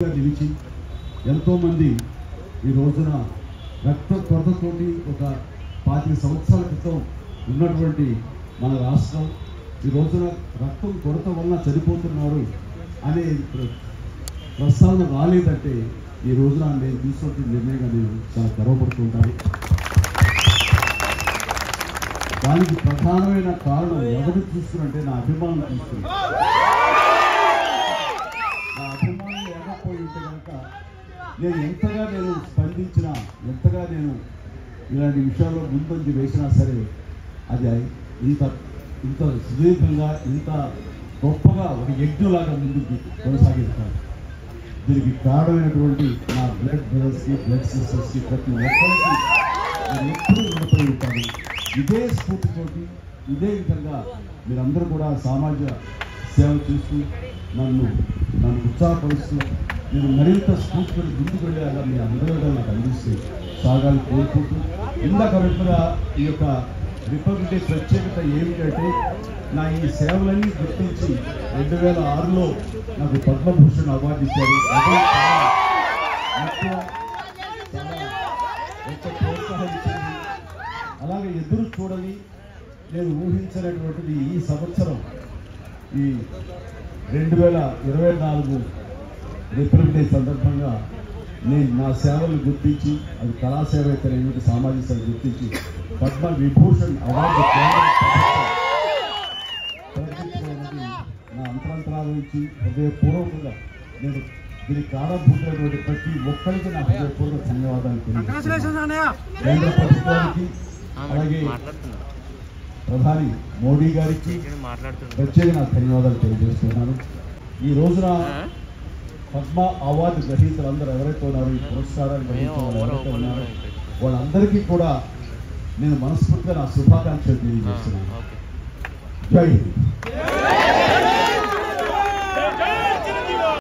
నిలిచి ఎంతోమంది ఈ రోజున రక్త కొరతతోటి ఒక 25 సంవత్సరాల క్రితం ఉన్నటువంటి మన రాష్ట్రం ఈ రోజున రక్తం కొరత వలన చనిపోతున్నారు అనే ప్రస్తావన రాలేదంటే ఈ రోజున నేను తీసుకున్న నిర్ణయంగా నేను చాలా గర్వపడుతుంటాను. దానికి ప్రధానమైన కారణం ఎవరు చూసుకున్నంటే నా అభిమానం చూసుకున్నాను. నా అభిమానం లేకపోయి ఉంటే కనుక నేను ఎంతగా నేను స్పందించినా ఎంతగా నేను ఇలాంటి విషయాల్లో ముందంజి వేసినా సరే అది ఇంత సుదీర్ఘంగా ఇంత గొప్పగా ఒక యజ్ఞలాగా ముందుకు కొనసాగిస్తాను. దీనికి కారణమైనటువంటి నా బ్లడ్ బ్రదర్స్కి బ్లడ్ సిస్టర్స్కి ప్రతి ఒక్కరికి నేను ఎప్పుడూ రుణపడి ఉంటాను. ఇదే స్ఫూర్తితోటి ఇదే విధంగా మీరందరూ కూడా సామాజిక సేవ చేస్తూ నన్ను ఉత్సాహపరుస్తూ నేను మరింత స్ఫూర్తితో ముందుకు వెళ్ళేలా మీ అందరూ నాకు అందిస్తే సాగాలి కోరుకుంటూ ఇందాక విధంగా ఈ యొక్క రిపబ్లిక్ డే ప్రత్యేకత ఏమిటంటే నా ఈ సేవలన్నీ గుర్తించి 2006లో నాకు పద్మభూషణ్ అవార్డు ఇచ్చారు. ప్రోత్సహించింది. అలాగే ఎదురు చూడని నేను ఊహించినటువంటిది ఈ సంవత్సరం ఈ 2024 రిపబ్లిక్ డే సందర్భంగా నేను నా సేవలు గుర్తించి అది కళాసేవ అయితే ఏమిటి సామాజిక సేవ గుర్తించి పద్మ విభూషణ్ అవార్డు ప్రకటించడానికి నా అంతరంతరాల నుంచి హృదయపూర్వకంగా నేను దీనికి కారణభూతమైనటువంటి ప్రతి ఒక్కరికి నా హృదయపూర్వక ధన్యవాదాలు తెలియజేస్తున్నాను. కేంద్ర ప్రభుత్వానికి అలాగే ప్రధాని మోడీ గారికి ప్రత్యేక నా ధన్యవాదాలు తెలియజేస్తున్నాను. ఈ రోజున పద్మ అవార్డు గ్రహీతలందరూ ఎవరైతే ఉన్నారో ఈ పురస్కారాలు గ్రహించిన ఎవరైతే ఉన్నారో వాళ్ళందరికీ కూడా నేను మనస్ఫూర్తిగా నా శుభాకాంక్షలు తెలియజేస్తున్నాను. జై హింద్.